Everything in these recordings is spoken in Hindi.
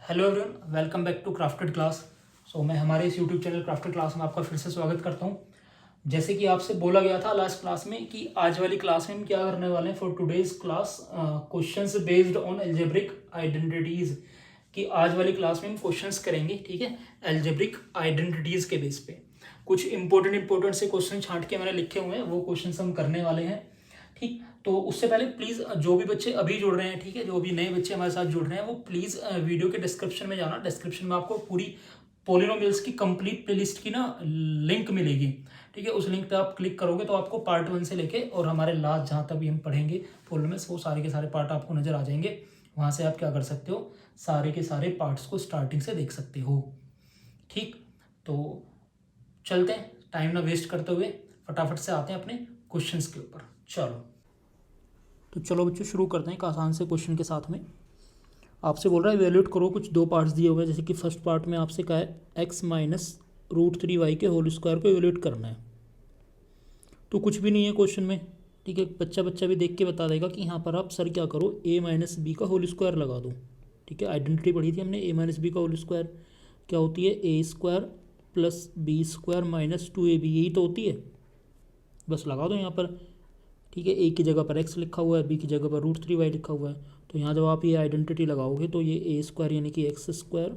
Hello everyone, welcome back to crafted class. मैं हमारे इस यूट्यूब चैनल क्राफ्टेड क्लास में आपका फिर से स्वागत करता हूँ। जैसे कि आपसे बोला गया था लास्ट क्लास में कि आज वाली क्लास में हम क्या करने वाले हैं for today's class, questions based on algebraic identities. कि आज वाली क्लास में हम क्वेश्चंस करेंगे, ठीक है, एल्जेब्रिक आइडेंटिटीज के बेस पे। कुछ इंपॉर्टेंट से क्वेश्चन छांट के मैंने लिखे हुए हैं, वो क्वेश्चंस हम करने वाले हैं। ठीक, तो उससे पहले प्लीज़ जो भी बच्चे अभी जुड़ रहे हैं, ठीक है, जो भी नए बच्चे हमारे साथ जुड़ रहे हैं, वो प्लीज़ वीडियो के डिस्क्रिप्शन में जाना। डिस्क्रिप्शन में आपको पूरी पोलिनोमियल्स की कंप्लीट प्लेलिस्ट की ना लिंक मिलेगी। ठीक है, उस लिंक पे आप क्लिक करोगे तो आपको पार्ट 1 से लेके और हमारे लास्ट जहाँ तक भी हम पढ़ेंगे पोलिनोमियल्स, वो सारे के सारे पार्ट आपको नजर आ जाएंगे। वहाँ से आप क्या कर सकते हो, सारे के सारे पार्ट्स को स्टार्टिंग से देख सकते हो। ठीक, तो चलते हैं, टाइम ना वेस्ट करते हुए फटाफट से आते हैं अपने क्वेश्चंस के ऊपर। चलो बच्चों, शुरू करते हैं एक आसान से क्वेश्चन के साथ में। आपसे बोल रहा है इवेल्यूएट करो, कुछ दो पार्ट्स दिए हुए हैं। जैसे कि फर्स्ट पार्ट में आपसे कहा है x माइनस √3y के होल स्क्वायर को इवेल्यूएट करना है। तो कुछ भी नहीं है क्वेश्चन में, ठीक है। बच्चा भी देख के बता देगा कि यहाँ पर आप सर क्या करो, a माइनस बी का होल स्क्वायर लगा दो। ठीक है, आइडेंटिटी पढ़ी थी हमने, a माइनस बी का होल स्क्वायर क्या होती है, a square plus B square minus 2ab, यही तो होती है। बस लगा दो यहाँ पर। ठीक है, ए की जगह पर x लिखा हुआ है, बी की जगह पर √3y लिखा हुआ है। तो यहाँ जब आप ये आइडेंटिटी लगाओगे तो ये ए स्क्वायर यानी कि X square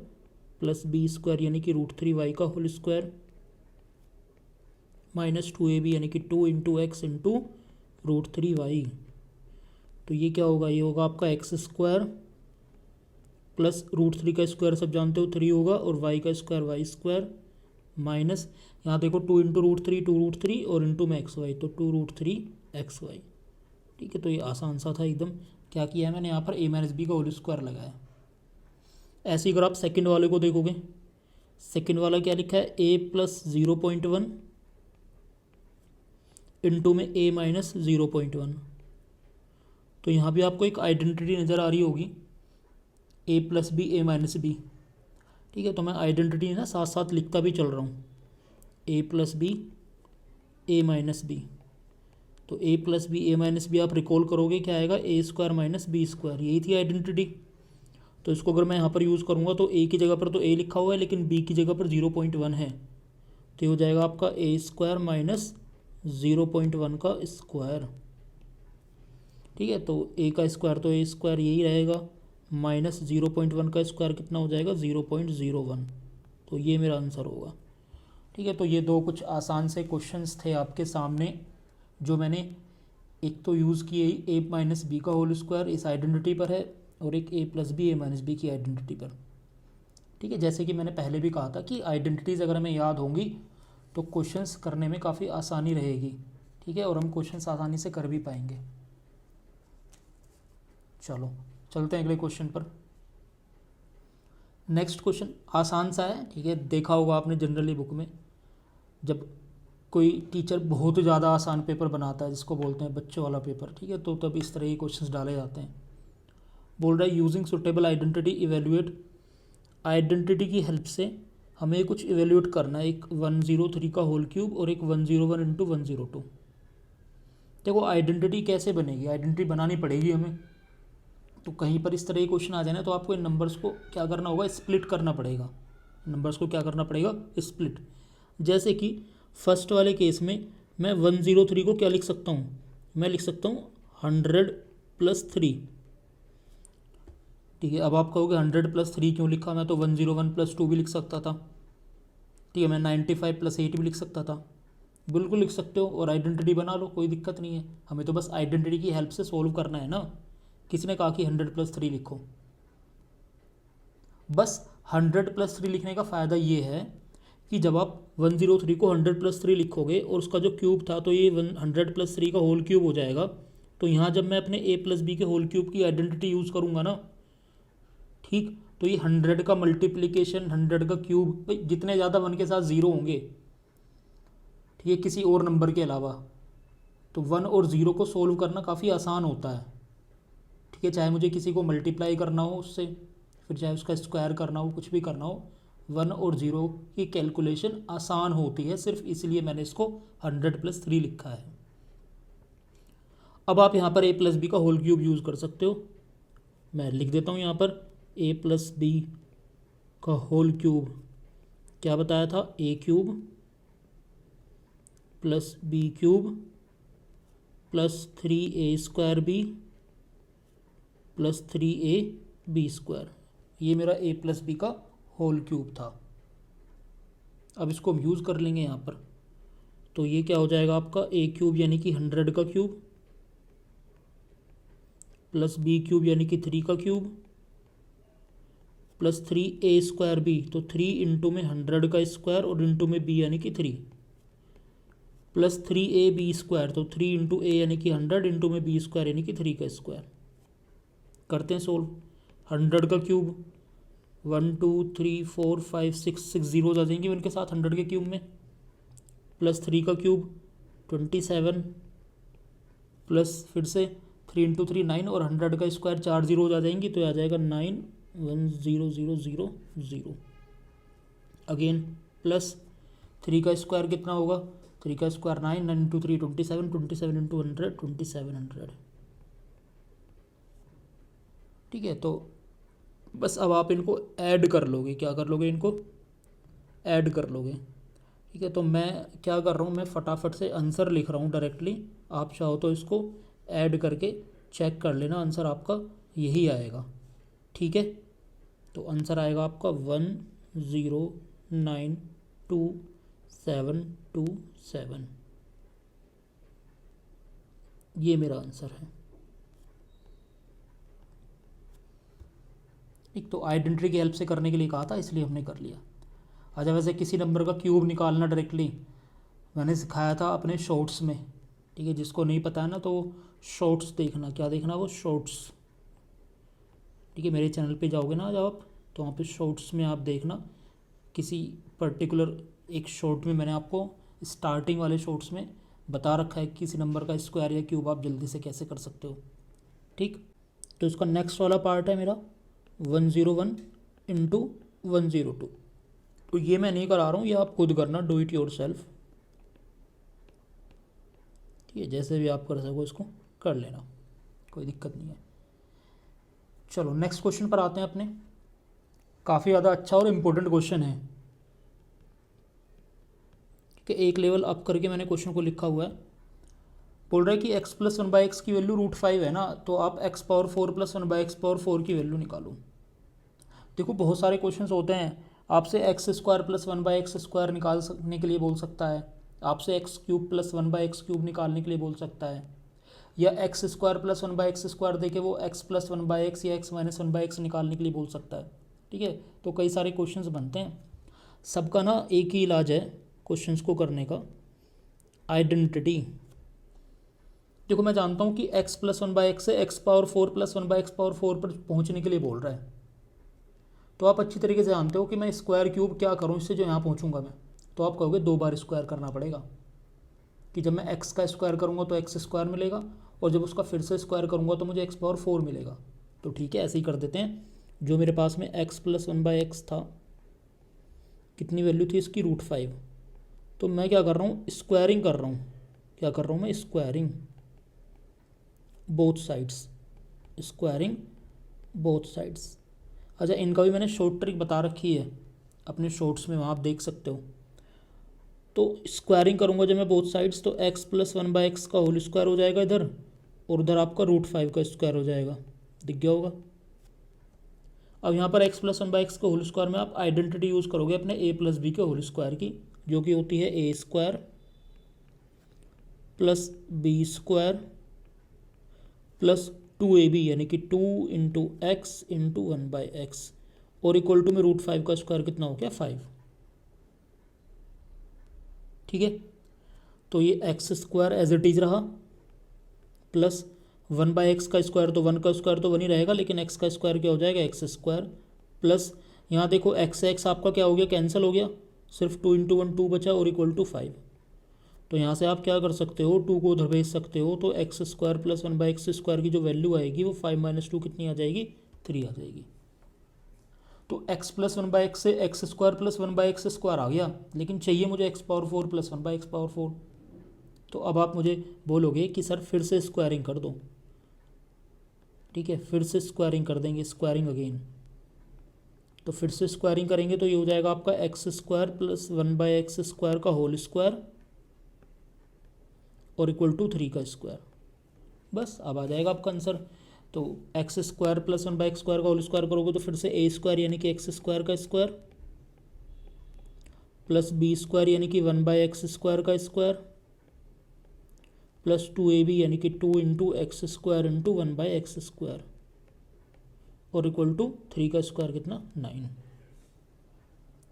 plus B square यानी कि √3y का होल स्क्वायर माइनस 2ab यानी कि 2 इंटू एक्स इंटू √3y। तो ये क्या होगा, ये होगा आपका एक्स स्क्वायर प्लस √3 का स्क्वायर सब जानते हो 3 होगा, और y का स्क्वायर वाई स्क्वायर माइनस, यहाँ देखो 2 इंटू √3 और इंटू में एक्स वाई, तो 2√3xy। ठीक है, तो ये आसान सा था एकदम। क्या किया है मैंने यहाँ पर, a माइनस बी का होल स्क्वायर लगाया। ऐसे ही अगर आप सेकंड वाले को देखोगे, सेकंड वाला क्या लिखा है, a प्लस 0.1 इंटू में a माइनस 0.1। तो यहाँ भी आपको एक आइडेंटिटी नज़र आ रही होगी, a plus B A minus B. ठीक है, तो मैं आइडेंटिटी ना साथ साथ लिखता भी चल रहा हूँ, a plus B A minus B. तो a plus B A minus B आप रिकॉल करोगे क्या आएगा, a square minus B square, यही थी आइडेंटिटी। तो इसको अगर मैं यहाँ पर यूज़ करूँगा तो a की जगह पर तो a लिखा हुआ है, लेकिन b की जगह पर 0.1 है, तो ये हो जाएगा आपका a स्क्वायर माइनस 0.1 का स्क्वायर। ठीक है, तो a का स्क्वायर तो a स्क्वायर यही रहेगा, माइनस 0.1 का स्क्वायर कितना हो जाएगा, 0.01। तो ये मेरा आंसर होगा। ठीक है, तो ये दो कुछ आसान से क्वेश्चंस थे आपके सामने, जो मैंने एक तो यूज़ किए a माइनस बी का होल स्क्वायर इस आइडेंटिटी पर है, और एक a plus B A minus B की आइडेंटिटी पर। ठीक है, जैसे कि मैंने पहले भी कहा था कि आइडेंटिटीज़ अगर हमें याद होंगी तो क्वेश्चंस करने में काफ़ी आसानी रहेगी। ठीक है, और हम क्वेश्चंस आसानी से कर भी पाएंगे। चलो चलते हैं अगले क्वेश्चन पर। नेक्स्ट क्वेश्चन आसान सा है, ठीक है, देखा होगा आपने जनरली बुक में, जब कोई टीचर बहुत ज़्यादा आसान पेपर बनाता है जिसको बोलते हैं बच्चों वाला पेपर, ठीक है, तो तब इस तरह के क्वेश्चंस डाले जाते हैं। बोल रहा है using suitable identity evaluate, identity की हेल्प से हमें कुछ इवेल्युएट करना है, एक 103 का होल क्यूब और एक 101 इंटू 102। देखो आइडेंटिटी कैसे बनेगी, आइडेंटिटी बनानी पड़ेगी हमें। तो कहीं पर इस तरह के क्वेश्चन आ जाए ना, तो आपको इन नंबर्स को क्या करना होगा, स्प्लिट करना पड़ेगा। नंबर्स को क्या करना पड़ेगा, स्प्लिट। जैसे कि फर्स्ट वाले केस में मैं 103 को क्या लिख सकता हूँ, मैं लिख सकता हूँ 100 प्लस 3। ठीक है, अब आप कहोगे 100 प्लस 3 क्यों लिखा, मैं तो 101 प्लस 2 भी लिख सकता था। ठीक है, मैं 95 प्लस 8 भी लिख सकता था। बिल्कुल लिख सकते हो और आइडेंटिटी बना लो, कोई दिक्कत नहीं है। हमें तो बस आइडेंटिटी की हेल्प से सोल्व करना है ना। किसने कहा कि 100 प्लस 3 लिखो, बस 100 प्लस 3 लिखने का फ़ायदा ये है कि जब आप 103 को 100 प्लस 3 लिखोगे और उसका जो क्यूब था तो ये 100 प्लस 3 का होल क्यूब हो जाएगा। तो यहाँ जब मैं अपने a प्लस बी के होल क्यूब की आइडेंटिटी यूज़ करूँगा ना, ठीक, तो ये 100 का मल्टीप्लिकेशन 100 का क्यूब, भाई जितने ज़्यादा 1 के साथ ज़ीरो होंगे, ठीक है, किसी और नंबर के अलावा, तो 1 और 0 को सोल्व करना काफ़ी आसान होता है। ठीक है, चाहे मुझे किसी को मल्टीप्लाई करना हो उससे, फिर चाहे उसका स्क्वायर करना हो, कुछ भी करना हो, 1 और 0 की कैलकुलेशन आसान होती है। सिर्फ इसलिए मैंने इसको 100 प्लस 3 लिखा है। अब आप यहाँ पर a प्लस बी का होल क्यूब यूज़ कर सकते हो। मैं लिख देता हूँ यहाँ पर a प्लस बी का होल क्यूब क्या बताया था, A cube plus B cube plus 3a² B plus 3ab²। ये मेरा a प्लस बी का होल क्यूब था। अब इसको हम यूज़ कर लेंगे यहाँ पर। तो ये क्या हो जाएगा आपका, a क्यूब यानी कि 100 का क्यूब प्लस b क्यूब यानी कि 3 का क्यूब प्लस 3a² b, तो 3 इंटू में 100 का स्क्वायर और इंटू में b यानी कि 3 प्लस 3ab², तो 3 इंटू ए यानी कि 100 इंटू में b² यानी कि 3 का स्क्वायर। करते हैं सोल्व। 100 का क्यूब 1 2 3 4 5 6 जीरोज आ जाएंगे उनके साथ 100 के क्यूब में, प्लस 3 का क्यूब 27 प्लस फिर से 3 इंटू 3 9 और 100 का स्क्वायर 4 जीरोज आ जाएंगी, तो आ जाएगा 9 1 0 0 0 0। अगेन प्लस 3 का स्क्वायर कितना होगा, 3 का स्क्वायर 9 9 इंटू 3 27 27 इंटू 100 2700। ठीक है, तो बस अब आप इनको ऐड कर लोगे, क्या कर लोगे, इनको ऐड कर लोगे। ठीक है, तो मैं क्या कर रहा हूँ, मैं फटाफट से आंसर लिख रहा हूँ डायरेक्टली। आप चाहो तो इसको ऐड करके चेक कर लेना, आंसर आपका यही आएगा। ठीक है, तो आंसर आएगा आपका 10922727। ये मेरा आंसर है। एक तो आइडेंटिटी की हेल्प से करने के लिए कहा था, इसलिए हमने कर लिया। अच्छा, वैसे किसी नंबर का क्यूब निकालना डायरेक्टली मैंने सिखाया था अपने शॉर्ट्स में। ठीक है, जिसको नहीं पता है ना तो शॉर्ट्स देखना। क्या देखना, वो शॉर्ट्स। ठीक है, मेरे चैनल पे जाओगे ना जब आप, तो वहाँ पे शॉर्ट्स में आप देखना, किसी पर्टिकुलर एक शॉर्ट में मैंने आपको स्टार्टिंग वाले शॉर्ट्स में बता रखा है किसी नंबर का स्क्वायर या क्यूब आप जल्दी से कैसे कर सकते हो। ठीक, तो इसका नेक्स्ट वाला पार्ट है मेरा 101 इंटू 102। तो ये मैं नहीं करा रहा हूँ, ये आप खुद करना, डू इट योर सेल्फ। ठीक है, जैसे भी आप कर सको इसको कर लेना, कोई दिक्कत नहीं है। चलो नेक्स्ट क्वेश्चन पर आते हैं अपने। काफ़ी ज़्यादा अच्छा और इम्पोर्टेंट क्वेश्चन है कि एक लेवल अप करके मैंने क्वेश्चन को लिखा हुआ है। बोल रहा है कि x प्लस 1/x की वैल्यू √5 है ना, तो आप x power 4 plus 1/x power 4 की वैल्यू निकालो। देखो बहुत सारे क्वेश्चंस होते हैं, आपसे x² प्लस 1/x² निकालने के लिए बोल सकता है, आपसे x³ प्लस 1/x³ निकालने के लिए बोल सकता है, या x² प्लस 1/x² देके वो x प्लस 1/x या x माइनस 1/x निकालने के लिए बोल सकता है। ठीक है, तो कई सारे क्वेश्चंस बनते हैं, सबका ना एक ही इलाज है क्वेश्चंस को करने का, आइडेंटिटी। देखो मैं जानता हूँ कि x प्लस 1/x से x power 4 plus 1/x power 4 पर पहुँचने के लिए बोल रहा है, तो आप अच्छी तरीके से जानते हो कि मैं स्क्वायर क्यूब क्या करूँ इससे जो यहाँ पहुँचूंगा मैं, तो आप कहोगे 2 बार स्क्वायर करना पड़ेगा, कि जब मैं x का स्क्वायर करूँगा तो x² मिलेगा, और जब उसका फिर से स्क्वायर करूँगा तो मुझे x पावर 4 मिलेगा। तो ठीक है, ऐसे ही कर देते हैं। जो मेरे पास में x प्लस 1/x था, कितनी वैल्यू थी इसकी, √5। तो मैं क्या कर रहा हूँ, स्क्वायरिंग कर रहा हूँ। क्या कर रहा हूँ मैं, squaring both sides, squaring both sides. अच्छा, इनका भी मैंने शॉर्ट ट्रिक बता रखी है अपने शॉर्ट्स में, वहाँ आप देख सकते हो। तो स्क्वायरिंग करूँगा जब मैं बोथ साइड्स, तो x प्लस 1/x का होल स्क्वायर हो जाएगा इधर, और उधर आपका √5 का स्क्वायर हो जाएगा, दिख गया होगा। अब यहाँ पर x प्लस 1/x का होल स्क्वायर में आप आइडेंटिटी यूज़ करोगे अपने a प्लस बी के होल स्क्वायर की, जो कि होती है a² plus b² plus 2ab, यानी कि 2 इंटू एक्स इंटू 1/x, और इक्वल टू में √5 का स्क्वायर कितना हो गया, 5। ठीक है, तो ये x² एज इट इज रहा, प्लस 1/x का स्क्वायर, तो 1 का स्क्वायर तो 1 ही रहेगा, लेकिन x का स्क्वायर क्या हो जाएगा, x², प्लस यहाँ देखो x आपका क्या हो गया, कैंसिल हो गया, सिर्फ 2 इंटू 1 2 बचा, और इक्वल टू 5। तो यहाँ से आप क्या कर सकते हो, 2 को उधर भेज सकते हो, तो x² प्लस 1/x² की जो वैल्यू आएगी वो 5 माइनस 2 कितनी आ जाएगी, 3 आ जाएगी। तो x प्लस 1/x से x² प्लस 1/x² आ गया, लेकिन चाहिए मुझे x power 4 plus 1/x power 4। तो अब आप मुझे बोलोगे कि सर फिर से स्क्वायरिंग कर दो। ठीक है, फिर से स्क्वायरिंग कर देंगे, स्क्वायरिंग अगेन। तो फिर से स्क्वायरिंग करेंगे तो ये हो जाएगा आपका x square plus 1/x square का होल स्क्वायर और इक्वल टू 3 का स्क्वायर। बस अब आ जाएगा आपका आंसर। तो x square plus 1/x square का होल स्क्वायर करोगे तो फिर से ए स्क्वायर यानी कि एक्स स्क्वायर का स्क्वायर प्लस बी स्क्वायर यानी कि 1/x स्क्वायर का स्क्वायर प्लस 2ab यानी कि 2 into x square into 1/x square और इक्वल टू 3 का स्क्वायर कितना 9।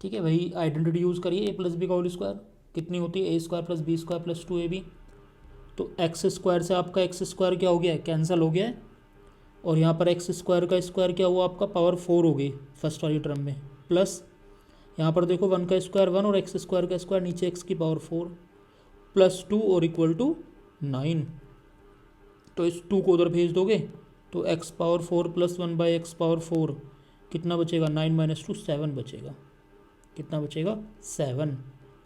ठीक है, वही आइडेंटिटी यूज़ करिए। ए प्लस बी का होल स्क्वायर कितनी होती है, A square plus B square plus 2ab। तो एक्स स्क्वायर से आपका एक्स स्क्वायर क्या हो गया है, कैंसिल हो गया है। और यहाँ पर एक्स स्क्वायर का स्क्वायर क्या हुआ आपका, पावर 4 हो गई फर्स्ट वाली टर्म में। प्लस यहाँ पर देखो 1 का स्क्वायर 1 और एक्स स्क्वायर का स्क्वायर नीचे एक्स की पावर 4 प्लस 2 और इक्वल टू 9। तो इस 2 को उधर भेज दोगे तो x power 4 plus 1/x power 4 कितना बचेगा, 9 माइनस 2 7 बचेगा। कितना बचेगा, 7।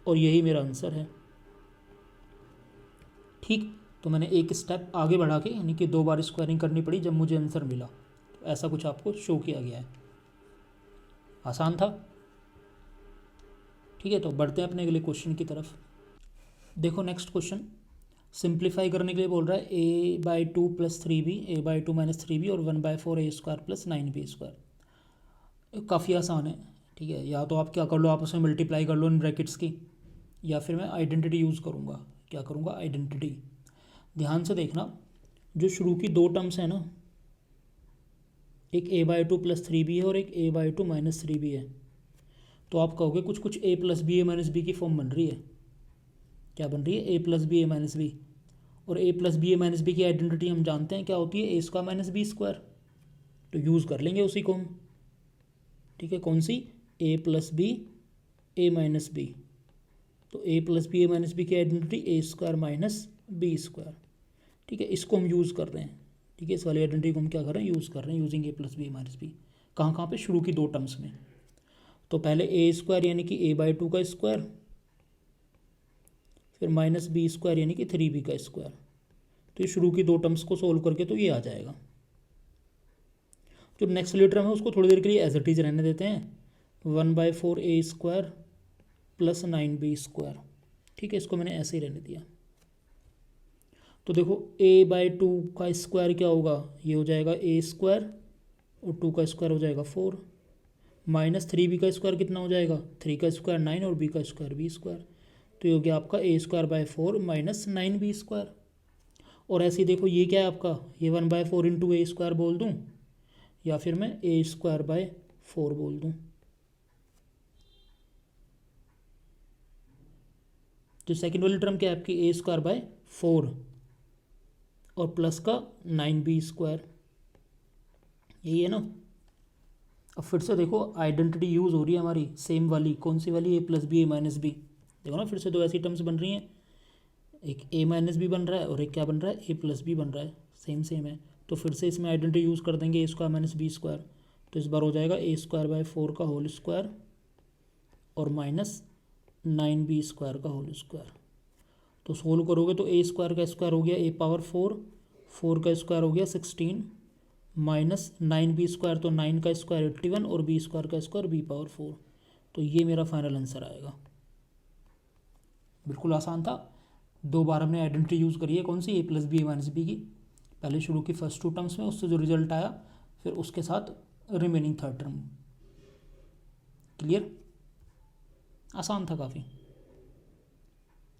और यही मेरा आंसर है। ठीक, तो मैंने एक स्टेप आगे बढ़ा के यानी कि 2 बार स्क्वायरिंग करनी पड़ी जब मुझे आंसर मिला। तो ऐसा कुछ आपको शो किया गया है। आसान था। ठीक है, तो बढ़ते हैं अपने अगले क्वेश्चन की तरफ। देखो नेक्स्ट क्वेश्चन सिंप्लीफाई करने के लिए बोल रहा है a/2 plus 3b a/2 minus 3b और 1/4 a square plus 9b square. काफ़ी आसान है। ठीक है, या तो आप क्या कर लो, आपस में मल्टीप्लाई कर लो इन ब्रैकेट्स की, या फिर मैं आइडेंटिटी यूज़ करूँगा। क्या करूँगा, आइडेंटिटी। ध्यान से देखना, जो शुरू की 2 टर्म्स हैं ना, एक a/2 प्लस 3b है और एक a/2 माइनस 3b है। तो आप कहोगे कुछ कुछ a plus B A minus B की फॉर्म बन रही है। क्या बन रही है, a plus B A minus B. और a plus B A minus B की आइडेंटिटी हम जानते हैं क्या होती है, a square minus B square. तो यूज़ कर लेंगे उसी को हम। ठीक है, कौन सी, a plus B A minus B. तो a plus B A minus B की identity a square minus B square. ठीक है, इसको हम यूज़ कर रहे हैं। ठीक है, इस वाली आइडेंटिटी को हम क्या कर रहे हैं, यूज़ कर रहे हैं using a plus B A minus B. कहाँ कहाँ पे, शुरू की 2 टर्म्स में। तो पहले a स्क्वायर यानी कि a/2 का स्क्वायर, फिर माइनस बी स्क्वायर यानी कि 3b का स्क्वायर। तो ये शुरू की 2 टर्म्स को सोल्व करके तो ये आ जाएगा। जो नेक्स्ट वाली टर्म है उसको थोड़ी देर के लिए एज इट इज रहने देते हैं, 1/4 a square plus 9b square. ठीक है, इसको मैंने ऐसे ही रहने दिया। तो देखो a/2 का स्क्वायर क्या होगा, ये हो जाएगा a स्क्वायर और 2 का स्क्वायर हो जाएगा 4 माइनस 3b का स्क्वायर कितना हो जाएगा, 3 का स्क्वायर 9 और b का स्क्वायर b स्क्वायर। तो ये हो गया आपका a square by 4 minus 9b square. और ऐसे ही देखो ये क्या है आपका, ये 1/4 इंटू ए स्क्वायर बोल दूँ या फिर मैं a स्क्वायर बाय 4 बोल दूँ। तो सेकेंड वाली टर्म क्या है आपकी, a स्क्वायर बाय 4 और प्लस का 9b स्क्वायर, यही है ना। अब फिर से देखो आइडेंटिटी यूज़ हो रही है हमारी सेम वाली, कौन सी वाली, a plus B A minus b. देखो ना, फिर से 2 ऐसी टर्म्स बन रही हैं, एक a माइनस बी बन रहा है और एक क्या बन रहा है, a प्लस बी बन रहा है। सेम सेम है। तो फिर से इसमें आइडेंटिटी यूज़ कर देंगे, a square minus B square. तो इस बार हो जाएगा a स्क्वायर बाय 4 का होल स्क्वायर और माइनस 9b स्क्वायर का होल स्क्वायर। तो सोल्व करोगे तो a स्क्वायर का स्क्वायर हो गया a पावर 4 का स्क्वायर हो गया 16 माइनस 9b स्क्वायर, तो 9 का स्क्वायर 81 और b स्क्वायर का स्क्वायर b पावर 4। तो ये मेरा फाइनल आंसर आएगा। बिल्कुल आसान था। 2 बार हमने आइडेंटिटी यूज़ करी है, कौन सी, a plus B A minus B की। पहले शुरू की फर्स्ट 2 टर्म्स में, उससे जो रिजल्ट आया, फिर उसके साथ रिमेनिंग 3rd टर्म। क्लियर, आसान था काफ़ी।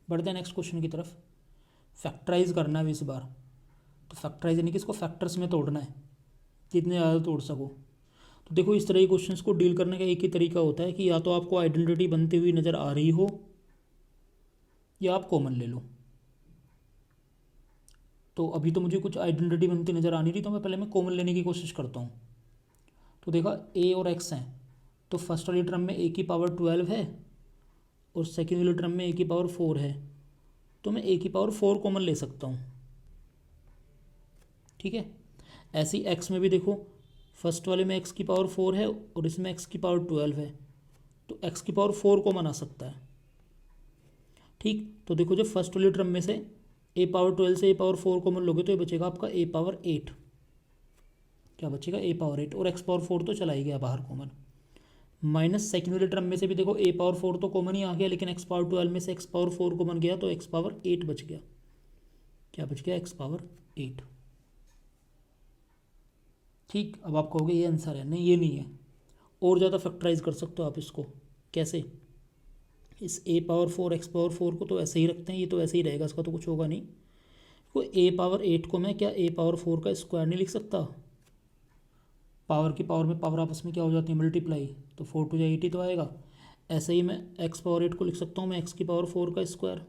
बढ़ते हैं नेक्स्ट क्वेश्चन की तरफ। फैक्टराइज करना है इस बार। तो फैक्टराइज यानी कि इसको फैक्टर्स में तोड़ना है, जितने ज़्यादा तोड़ सको। तो देखो इस तरह के क्वेश्चंस को डील करने का एक ही तरीका होता है कि या तो आपको आइडेंटिटी बनती हुई नज़र आ रही हो या आप कॉमन ले लो। तो अभी तो मुझे कुछ आइडेंटिटी बनती नज़र आ नहीं रही, तो मैं पहले कॉमन लेने की कोशिश करता हूँ। तो देखा a और x हैं, तो फर्स्ट वाली टर्म में a की पावर 12 है और सेकेंड वाली टर्म में a की पावर 4 है। तो मैं a की पावर 4 कॉमन ले सकता हूँ। ठीक है, ऐसे ही x में भी देखो, फर्स्ट वाले में x की पावर 4 है और इसमें x की पावर 12 है, तो x की पावर 4 कॉमन आ सकता है। ठीक, तो देखो जब फर्स्ट वाली टर्म में से a पावर 12 से a पावर 4 कॉमन लोगे तो ये बचेगा आपका a पावर 8। क्या बचेगा, a पावर 8, और x पावर 4 तो चला ही गया बाहर कॉमन। माइनस सेकेंड वाले टर्म में से भी देखो ए पावर 4 तो कॉमन ही आ गया, लेकिन एक्स पावर 12 में से एक्स पावर 4 कॉमन गया तो एक्स पावर 8 बच गया। क्या बच गया? X power 8। ठीक, अब आप कहोगे ये आंसर है, नहीं ये नहीं है, और ज़्यादा फैक्टराइज कर सकते हो आप इसको। कैसे? इस ए पावर 4 एक्स पावर 4 को तो ऐसे ही रखते हैं, ये तो ऐसे ही रहेगा, इसका तो कुछ होगा नहीं। तो ए पावर 8 को मैं क्या ए पावर 4 का स्क्वायर नहीं लिख सकता? पावर की पावर में पावर आपस में क्या हो जाती है? मल्टीप्लाई। तो 4 टू 8 ही तो आएगा। ऐसे ही मैं एक्स पावर 8 को लिख सकता हूँ मैं एक्स की पावर 4 का स्क्वायर।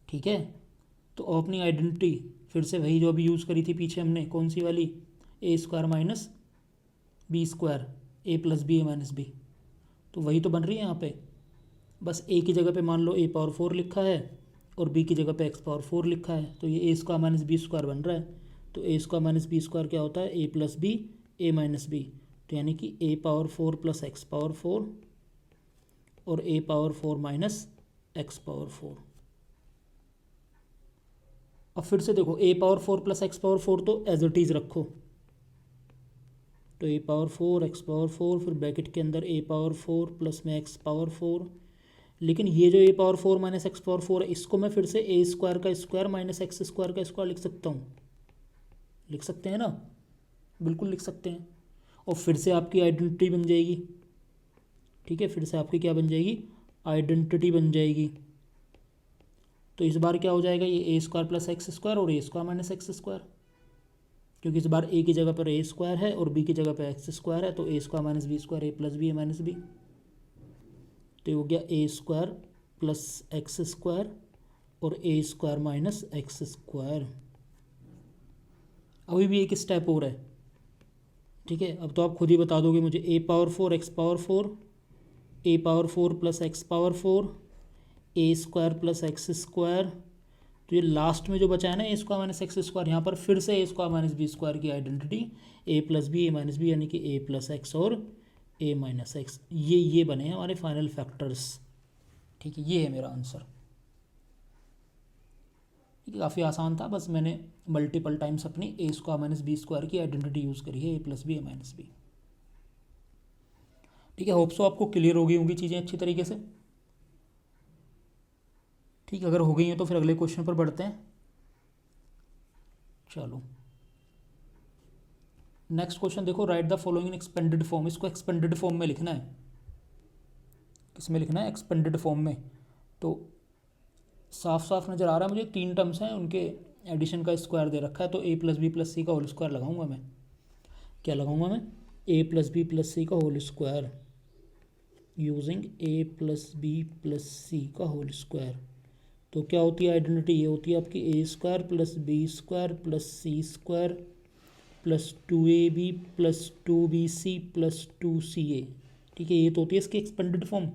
ठीक है, तो अपनी आइडेंटिटी फिर से वही जो अभी यूज़ करी थी पीछे हमने, कौन सी वाली? ए स्क्वायर माइनस बी स्क्वायर, ए प्लस बी ए माइनस बी, तो वही तो बन रही है यहाँ पे। बस ए की जगह पे मान लो ए पावर 4 लिखा है और बी की जगह पे एक्स पावर 4 लिखा है, तो ये ए स्क्वायर माइनस बी स्क्वायर बन रहा है। तो ए स्क्वायर माइनस बी स्क्वायर क्या होता है? A plus B A minus B. तो यानी कि ए पावर 4 प्लस एक्स पावर 4 और ए पावर 4 माइनस एक्स पावर 4। अब फिर से देखो, ए पावर 4 प्लस एक्स पावर 4 तो एज इट इज़ रखो, तो ए पावर 4 एक्स पावर 4 फिर ब्रैकेट के अंदर ए पावर 4 प्लस में एक्स पावर 4। लेकिन ये जो ए पावर 4 माइनस एक्स पावर 4 है, इसको मैं फिर से ए स्क्वायर का स्क्वायर माइनस एक्स स्क्वायर का स्क्वायर लिख सकता हूँ। लिख सकते हैं ना? बिल्कुल लिख सकते हैं। और फिर से आपकी आइडेंटिटी बन जाएगी। ठीक है, फिर से आपकी क्या बन जाएगी? आइडेंटिटी बन जाएगी। तो इस बार क्या हो जाएगा? ये ए स्क्वायर प्लस एक्स स्क्वायर और ए स्क्वायर माइनस एक्स स्क्वायर, क्योंकि इस बार ए की जगह पर ए स्क्वायर है और बी की जगह पर एक्स स्क्वायर है, तो ए स्क्वायर माइनस बी स्क्वायर ए प्लस बी ए माइनस बी। तो ये हो गया ए स्क्वायर प्लस एक्स स्क्वायर और ए स्क्वायर माइनस एक्स स्क्वायर। अभी भी एक स्टेप और है। ठीक है, अब तो आप खुद ही बता दोगे मुझे। ए पावर 4 एक्स पावर 4, ए पावर 4 प्लस एक्स पावर 4, ए स्क्वायर प्लस एक्स स्क्वायर। तो ये लास्ट में जो बचा है ना ए स्क्वायर माइनस एक्स स्क्वायर, यहाँ पर फिर से ए स्क्वायर माइनस बी स्क्वायर की आइडेंटिटी ए प्लस बी ए माइनस बी, यानी कि ए प्लस एक्स और ए माइनस एक्स। ये बने हैं हमारे फाइनल फैक्टर्स। ठीक है, ये है मेरा आंसर। ठीक है, काफ़ी आसान था, बस मैंने मल्टीपल टाइम्स अपनी ए स्क्वायर माइनस बी स्क्वायर की आइडेंटिटी यूज़ करी है, A plus B A minus B. ठीक है, होप सो आपको क्लियर हो गई होंगी चीज़ें अच्छी तरीके से। ठीक है, अगर हो गई हैं तो फिर अगले क्वेश्चन पर बढ़ते हैं। चलो, नेक्स्ट क्वेश्चन देखो, right the following in expanded form. इसको एक्सपेंडेड फॉर्म में लिखना है। किसमें लिखना है? एक्सपेंडेड फॉर्म में। तो साफ साफ नज़र आ रहा है मुझे, 3 टर्म्स हैं, उनके एडिशन का स्क्वायर दे रखा है, तो A plus B plus C का होल स्क्वायर लगाऊंगा मैं। क्या लगाऊंगा मैं? A plus B plus C का whole square using A plus B plus C का होल स्क्वायर। तो क्या होती है आइडेंटिटी? ये होती है आपकी A square plus B square plus C square plus 2ab plus 2bc plus 2ca। ठीक है, ये तो होती है इसकी एक्सपेंडेड फॉर्म।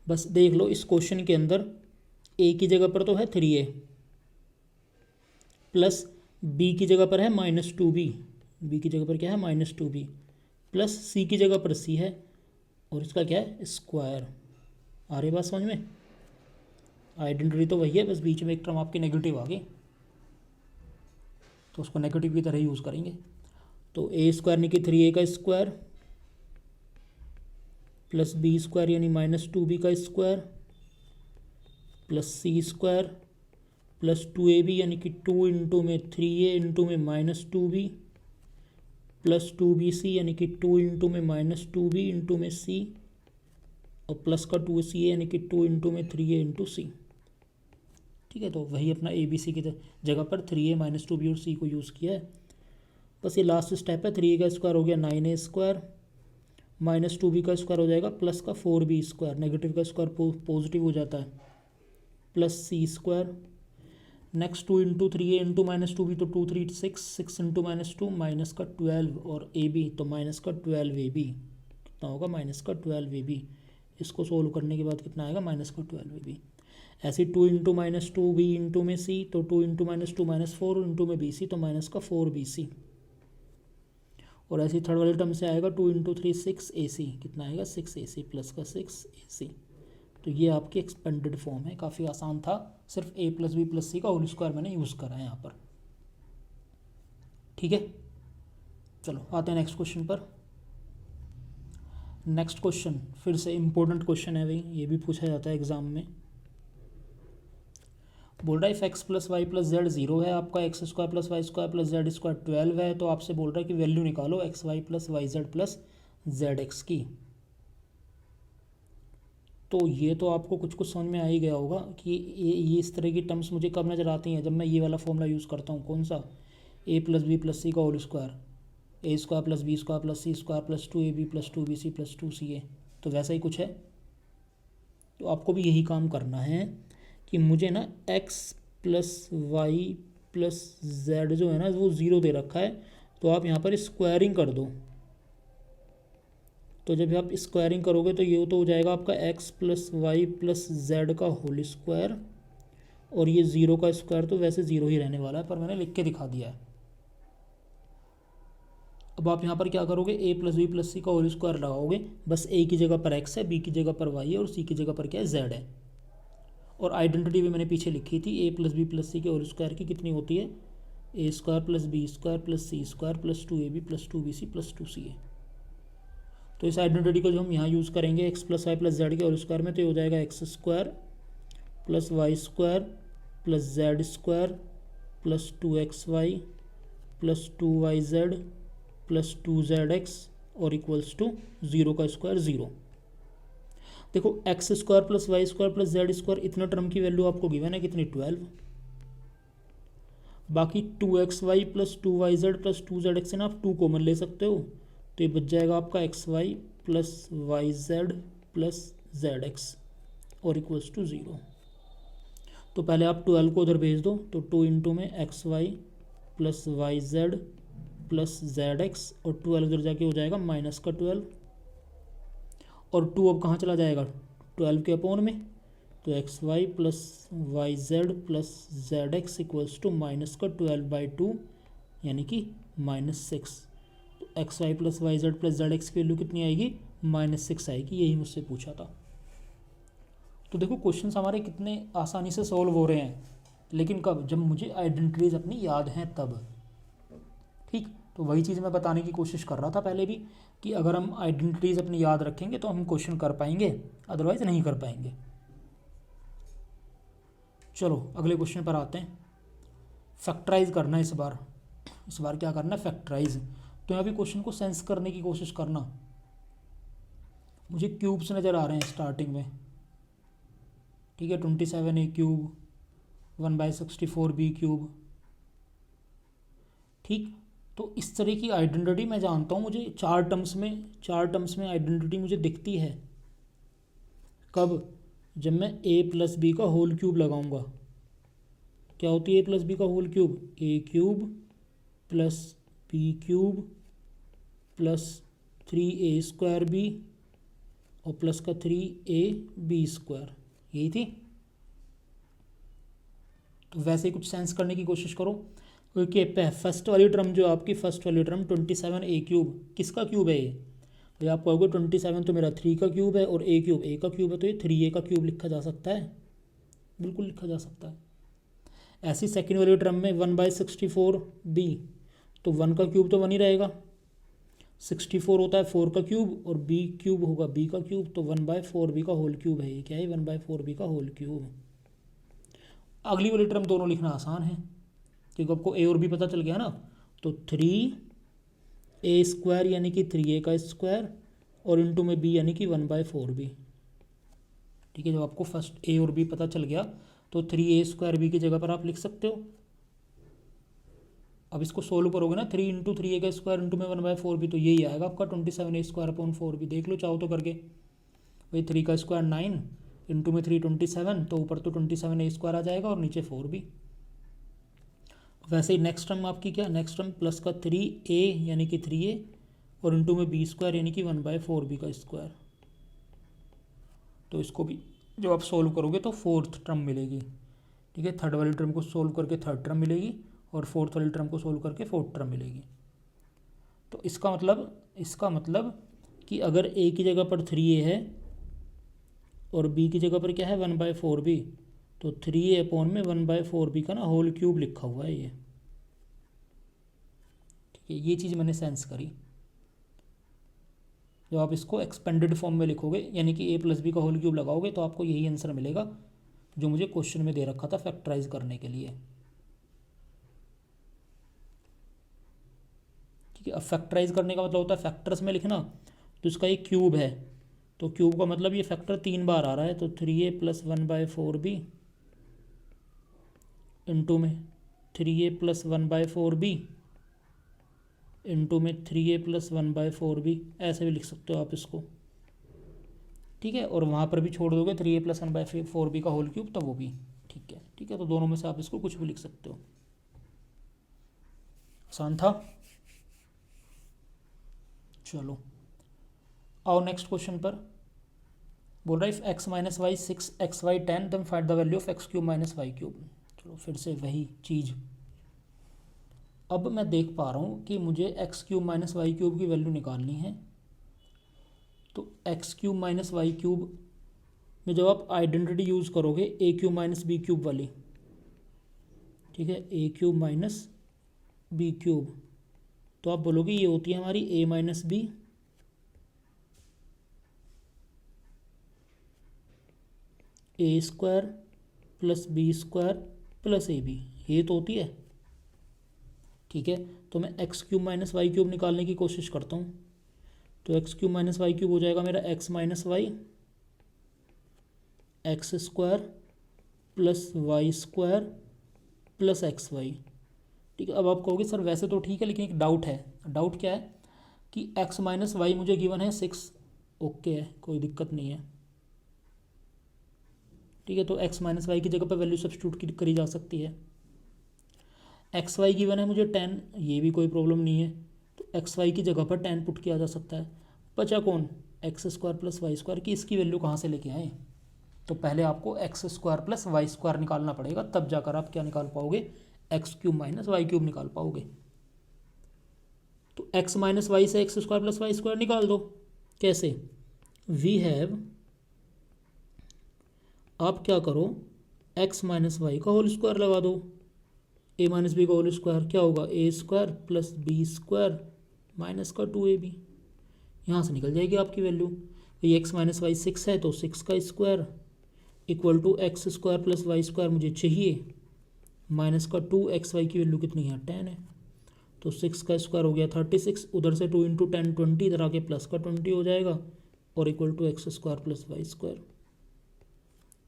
बस देख लो, इस क्वेश्चन के अंदर ए की जगह पर तो है 3a प्लस बी की जगह पर है -2b, बी की जगह पर क्या है? -2b प्लस सी की जगह पर सी है और इसका क्या है? स्क्वायर। आ रही बात समझ में? आइडेंटिटी तो वही है, बस बीच में एक टर्म आपकी नेगेटिव आ गई, तो उसको नेगेटिव की तरह यूज़ करेंगे। तो ए स्क्वायर यानी कि 3a का स्क्वायर प्लस बी स्क्वायर यानी -2b का स्क्वायर प्लस सी स्क्वायर प्लस 2ab यानी कि 2 इंटू में 3a इंटू में -2b प्लस 2bc यानी कि 2 इंटू में -2b इंटू में c और प्लस का 2ca यानी कि 2 इंटू में 3a इंटू सी। ठीक है, तो वही अपना ए बी सी की जगह पर 3a -2b और c को यूज़ किया है। बस ये लास्ट स्टेप है। 3a का स्क्वायर हो गया 9a स्क्वायर, -2b का स्क्वायर हो जाएगा प्लस का 4b स्क्वायर, नेगेटिव का स्क्वायर पॉजिटिव हो जाता है, plus c square. Next 2 into 3a into -2b तो 2 3 6, 6 इंटू -2 माइनस का 12 और ab तो माइनस का 12ab। कितना होगा? माइनस का 12ab। इसको सोल्व करने के बाद कितना आएगा? माइनस का 12ab। ऐसे 2 इंटू -2b इंटू में c तो 2 इंटू -2 -4 इंटू में bc तो माइनस का 4bc। और ऐसे थर्ड वाले टर्म से आएगा 2 इंटू 3 6ac। कितना आएगा? 6ac प्लस का 6ac। तो ये आपकी एक्सपेंडेड फॉर्म है। काफ़ी आसान था, सिर्फ a plus B plus C का होल स्क्वायर मैंने यूज़ करा है यहाँ पर। ठीक है, चलो आते हैं नेक्स्ट क्वेश्चन पर। नेक्स्ट क्वेश्चन फिर से इम्पोर्टेंट क्वेश्चन है भाई, ये भी पूछा जाता है एग्जाम में। बोल रहा है if x plus y plus z 0 है, आपका x square plus y square plus z square 12 है, तो आपसे बोल रहा है कि वैल्यू निकालो x y plus y z plus z x की। तो ये तो आपको कुछ कुछ समझ में आ ही गया होगा कि ये इस तरह की टर्म्स मुझे कब नज़र आती हैं, जब मैं ये वाला फॉर्मूला यूज़ करता हूँ। कौन सा? A plus B plus C का whole square, A square plus B square plus C square plus 2ab plus 2bc plus 2ca। तो वैसा ही कुछ है। तो आपको भी यही काम करना है कि मुझे ना x plus y plus z जो है ना वो 0 दे रखा है, तो आप यहाँ पर स्क्वायरिंग कर दो। तो जब आप स्क्वायरिंग करोगे तो ये तो हो जाएगा आपका x plus y plus z का होल स्क्वायर, और ये 0 का स्क्वायर तो वैसे 0 ही रहने वाला है, पर मैंने लिख के दिखा दिया है। अब आप यहाँ पर क्या करोगे, ए प्लस बी प्लस सी का होल स्क्वायर लगाओगे। बस ए की जगह पर एक्स है, बी की जगह पर वाई है, और सी की जगह पर क्या है, जेड है। और आइडेंटिटी भी मैंने पीछे लिखी थी, A plus B plus C के होल स्क्वायर की कितनी होती है, A square plus B square plus C square plus 2ab plus 2bc plus 2ca। तो इस आइडेंटिटी को जो हम यहाँ यूज़ करेंगे x plus y plus z के होल स्क्वायर में, तो ये हो जाएगा x square plus y square plus z square plus 2xy plus 2yz plus 2zx और इक्वल्स टू 0 का स्क्वायर 0। देखो x square plus y square plus z square इतना टर्म की वैल्यू आपको गिवन है कितनी, 12। बाकी 2xy plus 2yz plus 2zx से ना आप 2 कॉमन ले सकते हो, तो ये बच जाएगा आपका xy plus yz plus zx और इक्वल्स टू 0। तो पहले आप 12 को उधर भेज दो, तो 2 इंटू में xy plus yz plus zx और 12 उधर जाके हो जाएगा माइनस का 12, और 2 अब कहाँ चला जाएगा, 12 के अपोन में, तो xy plus yz plus zx equals to minus का 12/2 यानी कि -6। तो xy plus yz plus zx की वैल्यू कितनी आएगी, -6 आएगी। यही मुझसे पूछा था। तो देखो क्वेश्चंस हमारे कितने आसानी से सॉल्व हो रहे हैं, लेकिन कब, जब मुझे आइडेंटिटीज अपनी याद हैं तब। ठीक, तो वही चीज़ मैं बताने की कोशिश कर रहा था पहले भी, कि अगर हम आइडेंटिटीज अपनी याद रखेंगे तो हम क्वेश्चन कर पाएंगे, अदरवाइज नहीं कर पाएंगे। चलो अगले क्वेश्चन पर आते हैं। फैक्टराइज करना है इस बार क्या करना है, फैक्टराइज। तो यहाँ भी क्वेश्चन को सेंस करने की कोशिश करना। मुझे क्यूब्स नज़र आ रहे हैं स्टार्टिंग में, ठीक है, 27a क्यूब, 1/64b क्यूब। ठीक, तो इस तरह की आइडेंटिटी मैं जानता हूँ, मुझे चार टर्म्स में आइडेंटिटी मुझे दिखती है। कब, जब मैं a प्लस बी का होल क्यूब लगाऊंगा। क्या होती है a प्लस बी का whole cube, a cube plus b cube plus 3a square b और प्लस का 3ab स्क्वायर, यही थी। तो वैसे ही कुछ सेंस करने की कोशिश करो, क्योंकि फर्स्ट वाली टर्म जो आपकी फर्स्ट वाली टर्म 27a क्यूब किसका क्यूब है ये, तो आप कहोगे 27 तो मेरा 3 का क्यूब है और a क्यूब a का क्यूब है, तो ये 3a का क्यूब लिखा जा सकता है, बिल्कुल लिखा जा सकता है। ऐसी सेकेंड वाली टर्म में 1/64b, तो 1 का क्यूब तो 1 ही रहेगा, 64 होता है 4 का क्यूब और b क्यूब होगा b का क्यूब, तो 1/4b का होल क्यूब है ये। क्या है, 1/4b का होल क्यूब। अगली वाली टर्म दोनों लिखना आसान है, क्योंकि आपको a और b पता चल गया ना। तो 3a स्क्वायर यानी कि 3a का स्क्वायर और इंटू में b यानी कि 1/4b। ठीक है, जब आपको फर्स्ट a और b पता चल गया तो 3a स्क्वायर b की जगह पर आप लिख सकते हो। अब इसको सोल्व करोगे ना, 3 इंटू 3a का स्क्वायर इंटू में 1/4b, तो यही आएगा आपका 27a स्क्वायर अपॉन 4b। देख लो चाहो तो करके भाई, 3 का स्क्वायर 9 इंटू में 3 27, तो ऊपर तो 27a स्क्वायर आ जाएगा और नीचे 4b। वैसे ही नेक्स्ट टर्म आपकी क्या, नेक्स्ट टर्म प्लस का 3a यानी कि 3a और इंटू में b स्क्वायर यानी कि 1/4b का स्क्वायर। तो इसको भी जब आप सोल्व करोगे तो फोर्थ टर्म मिलेगी। ठीक है, थर्ड वाली टर्म को सोल्व करके थर्ड टर्म मिलेगी और फोर्थ वाली टर्म को सोल्व करके फोर्थ टर्म मिलेगी। तो इसका मतलब कि अगर a की जगह पर 3a है और b की जगह पर क्या है 1/4b, तो 3a अपॉन में 1/4b का ना होल क्यूब लिखा हुआ है ये। ठीक ठीक है, ये चीज़ मैंने सेंस करी। जब आप इसको एक्सपेंडेड फॉर्म में लिखोगे यानी कि a+b का होल क्यूब लगाओगे तो आपको यही आंसर मिलेगा जो मुझे क्वेश्चन में दे रखा था फैक्टराइज करने के लिए। ठीक है, अब फैक्टराइज करने का मतलब होता है फैक्टर्स में लिखना। तो इसका एक क्यूब है तो क्यूब का मतलब ये फैक्टर 3 बार आ रहा है, तो 3a + 1/4b इंटू में 3a + 1/4b इंटू में 3a + 1/4b, ऐसे भी लिख सकते हो आप इसको। ठीक है, और वहाँ पर भी छोड़ दोगे 3a + 1/4b का होल क्यूब, तो वो भी ठीक है। ठीक है, तो दोनों में से आप इसको कुछ भी लिख सकते हो। आसान था। चलो आओ नेक्स्ट क्वेश्चन पर। बोल रहा है if x - y 6 xy 10 then find the value of x³ - y³। चलो फिर से वही चीज़। अब मैं देख पा रहा हूँ कि मुझे x³ - y³ की वैल्यू निकालनी है। तो x³ - y³ में जब आप आइडेंटिटी यूज़ करोगे a³ - b³ वाली, ठीक है, a³ - b³, तो आप बोलोगे ये होती है हमारी a - b a² + b² + ab, ये तो होती है। ठीक है, तो मैं x³ - y³ निकालने की कोशिश करता हूँ। तो x³ - y³ हो जाएगा मेरा x - y x² + y² + xy। ठीक है, अब आप कहोगे सर वैसे तो ठीक है लेकिन एक डाउट है। डाउट क्या है कि x - y मुझे गिवन है 6। ओके है, कोई दिक्कत नहीं है। ठीक है, तो x - y की जगह पर वैल्यू सब्स्टिट्यूट करी जा सकती है। एक्स वाई गिवन है मुझे 10, ये भी कोई प्रॉब्लम नहीं है, तो एक्स वाई की जगह पर 10 पुट किया जा सकता है। बचा कौन, x² + y² की इसकी वैल्यू कहाँ से लेके आए। तो पहले आपको x² + y² निकालना पड़ेगा, तब जाकर आप क्या निकाल पाओगे, x³ - y³ निकाल पाओगे। तो x - y से x² + y² निकाल दो। कैसे, वी हैव, आप क्या करो, x - y का होल स्क्वायर लगा दो, a - b का होल स्क्वायर क्या होगा, a² + b² माइनस का 2ab, यहाँ से निकल जाएगी आपकी वैल्यू। तो ये x - y 6 है तो 6 का square equal to x² + y² मुझे चाहिए, माइनस का 2xy की वैल्यू कितनी है, 10 है। तो 6 का स्क्वायर हो गया 36, उधर से 2 × 10 20, इधर आके प्लस का 20 हो जाएगा और इक्वल टू x² + y²।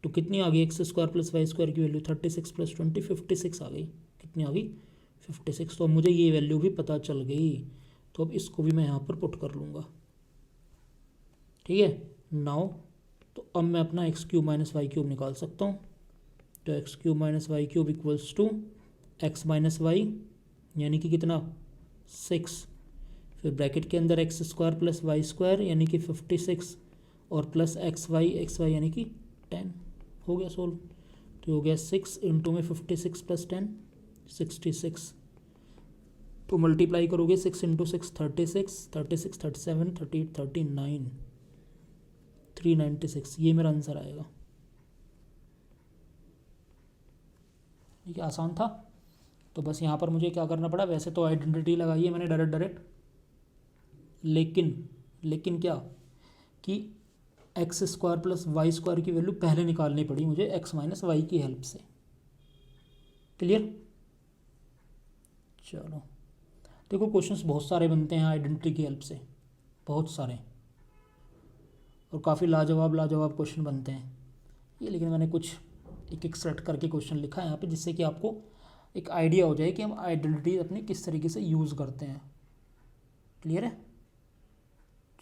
तो कितनी आ गई, x² + y² की वैल्यू 36 + 20 56 आ गई। कितनी आ गई, 56। तो अब मुझे ये वैल्यू भी पता चल गई, तो अब इसको भी मैं यहाँ पर पुट कर लूँगा। ठीक है, नाउ तो अब मैं अपना x³ - y³ निकाल सकता हूँ। तो x³ - y³ equals to x - y यानी कि कितना, 6, फिर ब्रैकेट के अंदर x² + y² यानी कि 56 और प्लस xy यानी कि 10। हो गया सोल्व। तो हो गया 6 इंटू में 56 + 10 66। तो मल्टीप्लाई करोगे 6 × 6 36 36 37 38 39 396, ये मेरा आंसर आएगा। ठीक है, आसान था। तो बस यहाँ पर मुझे क्या करना पड़ा, वैसे तो आइडेंटिटी लगाई है मैंने डायरेक्ट, लेकिन क्या कि x² + y² की वैल्यू पहले निकालनी पड़ी मुझे x - y की हेल्प से। क्लियर। चलो देखो क्वेश्चंस बहुत सारे बनते हैं आइडेंटिटी की हेल्प से, बहुत सारे, और काफ़ी लाजवाब क्वेश्चन बनते हैं ये। लेकिन मैंने कुछ एक सेलेक्ट करके क्वेश्चन लिखा है यहाँ पे, जिससे कि आपको एक आइडिया हो जाए कि हम आइडेंटिटी अपनी किस तरीके से यूज़ करते हैं। क्लियर है।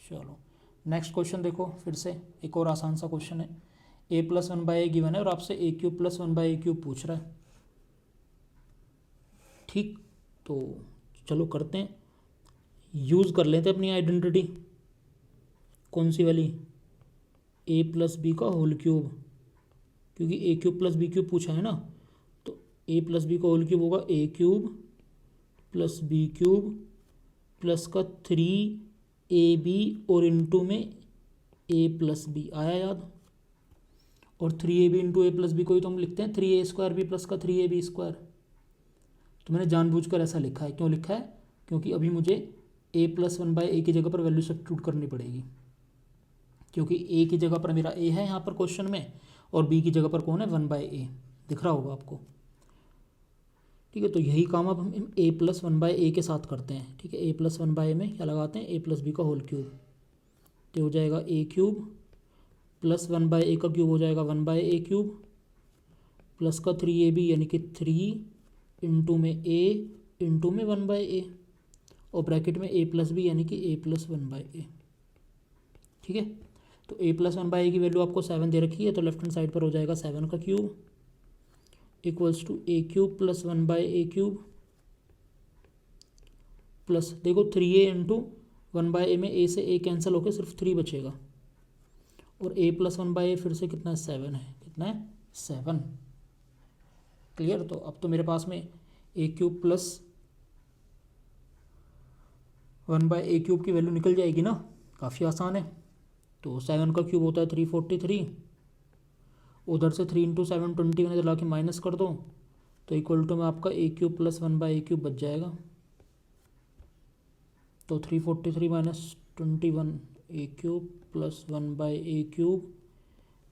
चलो नेक्स्ट क्वेश्चन देखो, फिर से एक और आसान सा क्वेश्चन है। a + 1/a गिवन है और आपसे a³ + 1/a³ पूछ रहा है। ठीक, तो चलो करते हैं, यूज़ कर लेते हैं अपनी आइडेंटिटी। कौन सी वाली, a + b का होल क्यूब, क्योंकि a³ + b³ पूछा है ना। तो a + b का होल क्यूब होगा a³ + b³ प्लस का 3ab और इंटू में a + b, आया याद। और 3ab इंटू a + b को ही तो हम लिखते हैं 3a² b प्लस का 3ab²। तो मैंने जानबूझकर ऐसा लिखा है, क्यों लिखा है, क्योंकि अभी मुझे a प्लस 1/a की जगह पर वैल्यू सब्स्टिट्यूट करनी पड़ेगी, क्योंकि a की जगह पर मेरा a है यहाँ पर क्वेश्चन में और b की जगह पर कौन है 1/a, दिख रहा होगा आपको। ठीक है, तो यही काम अब हम a प्लस 1/a के साथ करते हैं। ठीक है, a प्लस 1/a में क्या लगाते हैं, a प्लस b का होल क्यूब, तो हो जाएगा a क्यूब प्लस 1/a का क्यूब हो जाएगा 1/a क्यूब प्लस का 3ab यानी कि 3 इंटू में a इंटू में 1/a और ब्रैकेट में a प्लस b यानी कि a प्लस 1/a। ठीक है, तो a प्लस 1/a की वैल्यू आपको 7 दे रखी है, तो लेफ्ट हैंड साइड पर हो जाएगा 7 का cube equals to a cube plus 1/a cube plus देखो 3a इंटू 1/a में a से a कैंसिल होकर सिर्फ 3 बचेगा और a प्लस 1/a फिर से कितना है 7 है, कितना है 7। क्लियर, तो अब तो मेरे पास में a cube plus 1/a cube की वैल्यू निकल जाएगी ना, काफ़ी आसान है। तो 7 का क्यूब होता है 343, उधर से 3 इंटू 7 20 में ला के माइनस कर दो तो इक्वल टू में आपका a cube plus 1/a cube बच जाएगा। तो 343 minus 21 a cube plus 1/a cube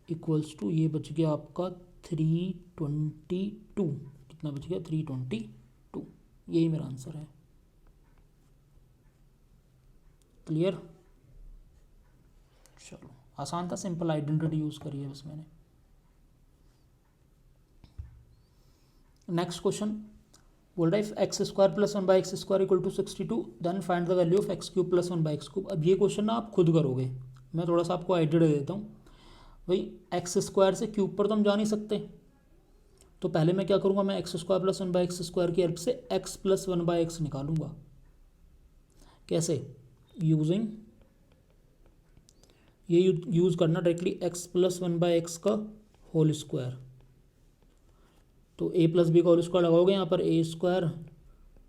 equals to ये बच गया आपका 322। कितना बच गया 322, यही मेरा आंसर है। क्लियर, चलो आसान था, सिंपल आइडेंटिटी यूज़ करी है बस मैंने। नेक्स्ट क्वेश्चन बोल रहा है if x square plus 1/x² equal to 62 then find the value of x cube plus 1/x³। अब ये क्वेश्चन ना आप खुद करोगे, मैं थोड़ा सा आपको आइडिया दे देता हूँ। भाई एक्स स्क्वायर से क्यूब पर तो हम जा नहीं सकते, तो पहले मैं क्या करूँगा, मैं x² प्लस 1/x² की हेल्प से x प्लस 1/x निकालूंगा। कैसे, यूजिंग ये यूज़ करना डायरेक्टली x प्लस 1/x का होल स्क्वायर। तो a प्लस बी का होल स्क्वायर लगाओगे यहाँ पर a²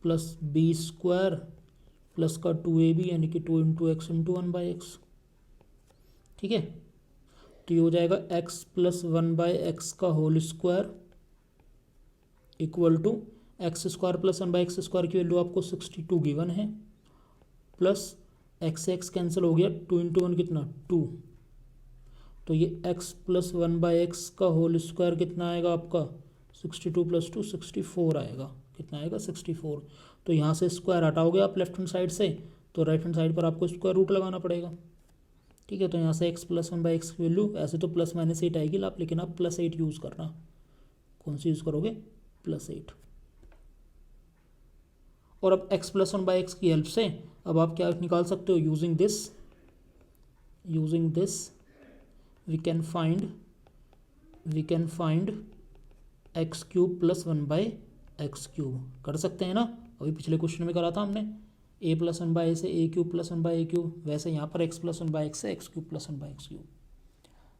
प्लस b² प्लस का 2ab यानी कि 2 इंटू एक्स इंटू 1/x। ठीक है, तो ये हो जाएगा x प्लस 1/x का whole square equal to x² plus 1/x² की वैल्यू आपको 62 गिवन है, प्लस x से x कैंसिल हो गया, 2 इंटू 1 कितना 2, तो ये x प्लस 1/x का होल स्क्वायर कितना आएगा आपका 62 प्लस 2 64 आएगा। कितना आएगा 64। तो यहाँ से स्क्वायर हटाओगे आप लेफ्ट हैंड साइड से, तो राइट हैंड साइड पर आपको स्क्वायर रूट लगाना पड़ेगा। ठीक है, तो यहाँ से x प्लस 1/x की वैल्यू ऐसे तो प्लस -8 आएगी आप, लेकिन आप +8 यूज़ करना। कौन सी यूज़ करोगे, +8। और अब x प्लस 1/x की हेल्प से अब आप क्या निकाल सकते हो, using this we can find x cube plus 1/x³ कर सकते हैं ना। अभी पिछले क्वेश्चन में करा था हमने a प्लस 1/a से a क्यूब प्लस 1/a³, वैसे यहाँ पर x प्लस 1/x से x क्यूब प्लस 1/x³।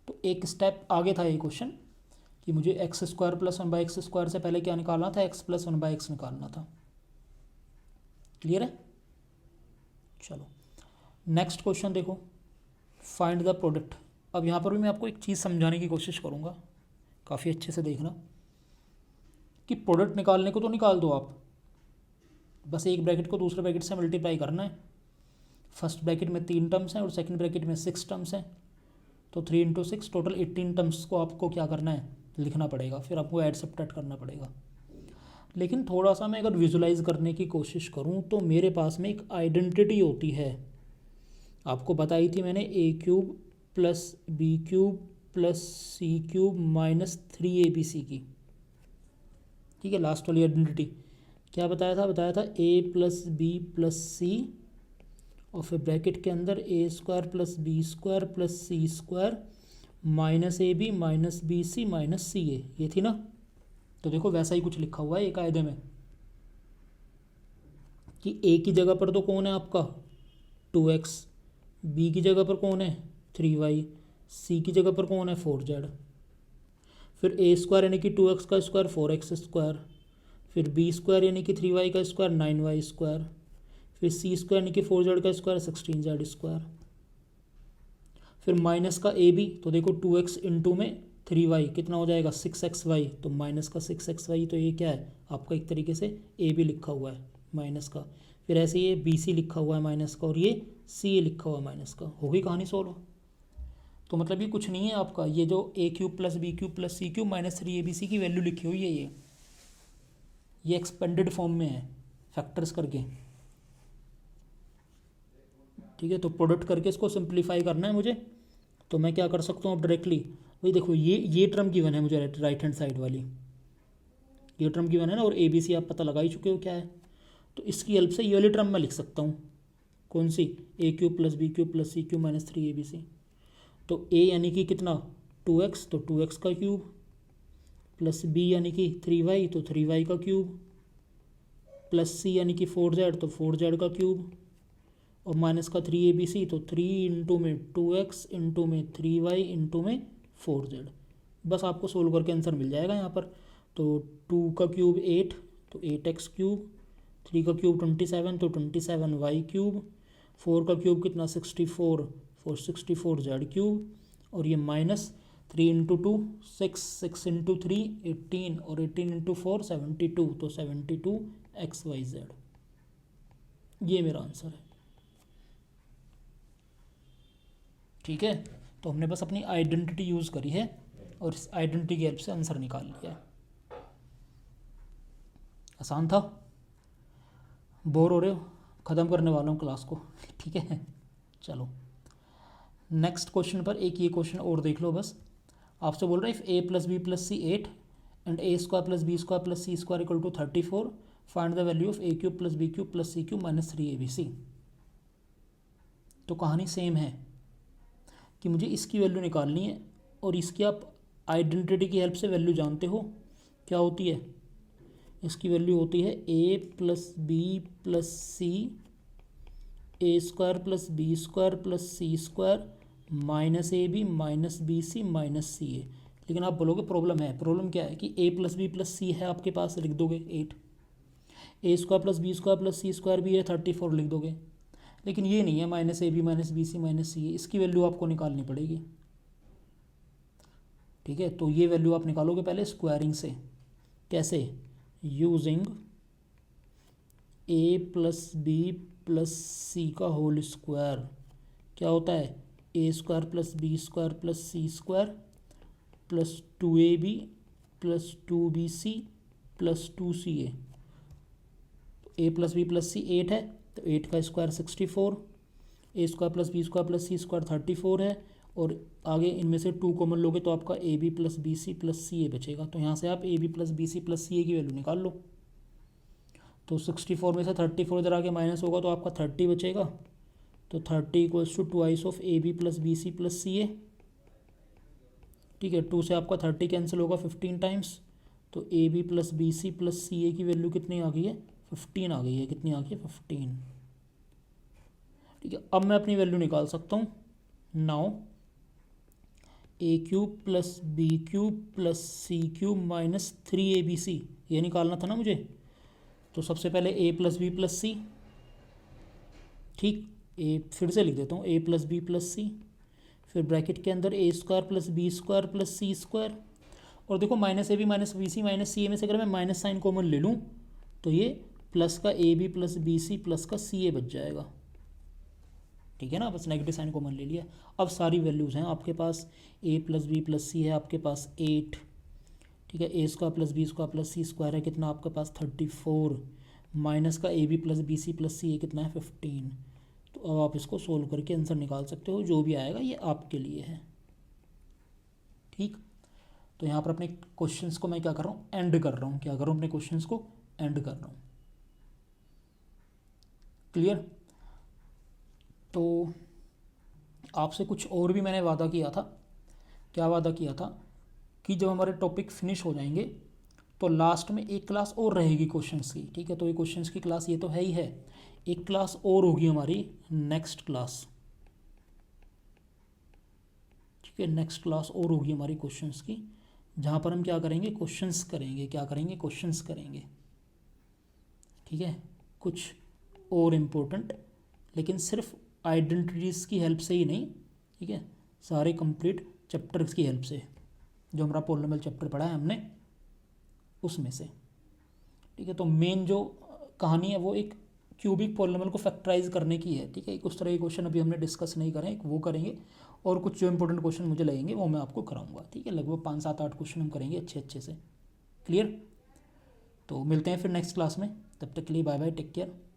तो एक स्टेप आगे था ये क्वेश्चन कि मुझे x² प्लस 1/x² से पहले क्या निकालना था, x प्लस 1/x निकालना था। क्लियर है, चलो नेक्स्ट क्वेश्चन देखो, फाइंड द प्रोडक्ट। अब यहाँ पर भी मैं आपको एक चीज़ समझाने की कोशिश करूँगा, काफ़ी अच्छे से देखना कि प्रोडक्ट निकालने को तो निकाल दो आप, बस एक ब्रैकेट को दूसरे ब्रैकेट से मल्टीप्लाई करना है। फर्स्ट ब्रैकेट में 3 टर्म्स हैं और सेकंड ब्रैकेट में 6 टर्म्स हैं, तो 3 इंटू 6 टोटल 18 टर्म्स को आपको क्या करना है, लिखना पड़ेगा, फिर आपको ऐड सब्ट्रैक्ट करना पड़ेगा। लेकिन थोड़ा सा मैं अगर विजुलाइज करने की कोशिश करूं तो मेरे पास में एक आइडेंटिटी होती है, आपको बताई थी मैंने, a³ plus b³ plus c³ minus 3abc की। ठीक है, लास्ट वाली आइडेंटिटी क्या बताया था a प्लस बी प्लस सी और फिर ब्रैकेट के अंदर a² plus b² plus c² minus ab minus bc minus ca, ये थी ना। तो देखो वैसा ही कुछ लिखा हुआ है एक कायदे में कि a की जगह पर तो कौन है आपका 2x, b की जगह पर कौन है 3y, c की जगह पर कौन है 4z, फिर a² यानी कि 2x का स्क्वायर 4x², फिर b² यानी कि 3y का स्क्वायर 9y², फिर c² यानी कि 4z का स्क्वायर 16z², फिर माइनस का ab, तो देखो 2x इंटू में 3y कितना हो जाएगा 6xy, तो माइनस का 6xy, तो ये क्या है आपका एक तरीके से a भी लिखा हुआ है माइनस का। फिर ऐसे ये बी सी लिखा हुआ है माइनस का और ये सी ए लिखा हुआ है माइनस का, हो गई कहानी सॉल्व। तो मतलब ये कुछ नहीं है आपका, ये जो A cube plus B cube plus C cube minus 3 ABC की वैल्यू लिखी हुई है, ये एक्सपेंडेड फॉर्म में है फैक्टर्स करके। ठीक है, तो प्रोडक्ट करके इसको सिंप्लीफाई करना है मुझे। तो मैं क्या कर सकता हूँ अब डायरेक्टली, वही देखो ये टर्म गिवन है मुझे राइट हैंड साइड वाली, ये टर्म गिवन है ना, और ए बी सी आप पता लगा ही चुके हो क्या है। तो इसकी हेल्प से ये वाली टर्म मैं लिख सकता हूँ, कौन सी, A cube plus B cube plus C cube minus 3 ABC। तो ए यानी कि कितना 2x, तो 2x का क्यूब, प्लस बी यानी कि 3y, तो 3y का क्यूब, प्लस सी यानी कि 4z, तो 4z का क्यूब, और माइनस का 3 ABC, तो 3 इंटू में 2x इंटू में 3y इंटू में 4z। बस आपको सोल्व करके आंसर मिल जाएगा यहाँ पर। तो 2 का क्यूब 8, तो 8x क्यूब, 3 का क्यूब 27, तो 27y क्यूब, 4 का क्यूब कितना 64, 64z क्यूब, और ये माइनस 3 इंटू 2 6, 6 इंटू 3 18, और 18 इंटू 4 72, तो 72xyz। ये मेरा आंसर है। ठीक है, तो हमने बस अपनी आइडेंटिटी यूज़ करी है और इस आइडेंटिटी की हेल्प से आंसर निकाल लिया है। आसान था, बोर हो रहे हो, ख़त्म करने वाला हूँ क्लास को। ठीक है, चलो नेक्स्ट क्वेश्चन पर एक ये क्वेश्चन और देख लो बस। आपसे बोल रहा है if a plus B plus C 8 and a square plus B square plus C square equal to 34, find the value of a cube plus B cube plus C cube minus 3 ABC। तो कहानी सेम है कि मुझे इसकी वैल्यू निकालनी है, और इसकी आप आइडेंटिटी की हेल्प से वैल्यू जानते हो क्या होती है। इसकी वैल्यू होती है A plus B plus C, A square plus B square plus C square minus A B minus B C minus C A. लेकिन आप बोलोगे प्रॉब्लम है, प्रॉब्लम क्या है कि A plus B plus C है आपके पास, लिख दोगे 8, A square plus B square plus C square भी है 34 लिख दोगे। लेकिन ये नहीं है minus A B minus B C minus C ए, इसकी वैल्यू आपको निकालनी पड़ेगी। ठीक है, तो ये वैल्यू आप निकालोगे पहले स्क्वायरिंग से। कैसे, using A plus B plus C का होल स्क्वायर। क्या होता है, A square plus B square plus C square plus 2AB plus 2BC plus 2CA। A plus B plus सी 8 है, तो 8 का square 64, A square plus B square plus C square 34 है, और आगे इनमें से 2 कॉमन लोगे तो आपका A B plus B C plus C A बचेगा। तो यहाँ से आप A B plus B C plus C A की वैल्यू निकाल लो। तो 64 में से 34 इधर आके माइनस होगा तो आपका 30 बचेगा। तो 30 equals to twice of A B plus B C plus C A. ठीक है, 2 से आपका 30 कैंसिल होगा 15 टाइम्स। तो A B plus B C plus C A की वैल्यू कितनी आ गई है, 15 आ गई है। कितनी आ गई है, 15। ठीक है, अब मैं अपनी वैल्यू निकाल सकता हूँ। Now A cube plus B cube plus C cube minus 3ABC, ये निकालना था ना मुझे। तो सबसे पहले A plus B plus C, ठीक, ए फिर से लिख देता हूँ, A plus B plus C, फिर ब्रैकेट के अंदर A square plus B square plus C square. और देखो minus A B minus B C minus C A में से अगर मैं माइनस साइन कॉमन ले लूँ तो ये प्लस का A B plus B C plus का सी ए बच जाएगा। ठीक है ना, बस नेगेटिव साइन कॉमन ले लिया। अब सारी वैल्यूज़ हैं आपके पास, A plus B plus C है आपके पास 8, ठीक है, A square plus B square plus C square है कितना आपके पास 34, माइनस का A B plus B C plus C A कितना है 15। तो अब आप इसको सोल्व करके आंसर निकाल सकते हो, जो भी आएगा ये आपके लिए है। ठीक, तो यहाँ पर अपने क्वेश्चंस को मैं क्या कर रहा हूँ, एंड कर रहा हूँ। क्या कर रहा हूँ, अपने क्वेश्चंस को एंड कर रहा हूँ। क्लियर। तो आपसे कुछ और भी मैंने वादा किया था। क्या वादा किया था कि जब हमारे टॉपिक फिनिश हो जाएंगे तो लास्ट में एक क्लास और रहेगी क्वेश्चंस की। ठीक है, तो ये क्वेश्चंस की क्लास ये तो है ही है, एक क्लास और होगी हमारी नेक्स्ट क्लास। ठीक है, नेक्स्ट क्लास और होगी हमारी क्वेश्चंस की, जहाँ पर हम क्या करेंगे, क्वेश्चंस करेंगे। क्या करेंगे, क्वेश्चंस करेंगे। ठीक है, कुछ और इम्पोर्टेंट, लेकिन सिर्फ आइडेंटिटीज़ की हेल्प से ही नहीं, ठीक है, सारे कंप्लीट चैप्टर्स की हेल्प से, जो हमारा पॉलिनोमियल चैप्टर पढ़ा है हमने उसमें से। ठीक है, तो मेन जो कहानी है वो एक क्यूबिक पॉलिनॉमियल को फैक्टराइज करने की है, ठीक है। एक उस तरह के क्वेश्चन अभी हमने डिस्कस नहीं करें, एक वो करेंगे और कुछ जो इंपॉर्टेंट क्वेश्चन मुझे लगेंगे वो मैं आपको कराऊंगा, ठीक है। लगभग 5 7 8 क्वेश्चन हम करेंगे अच्छे अच्छे से। क्लियर? तो मिलते हैं फिर नेक्स्ट क्लास में, तब तक के लिए बाय बाय, टेक केयर।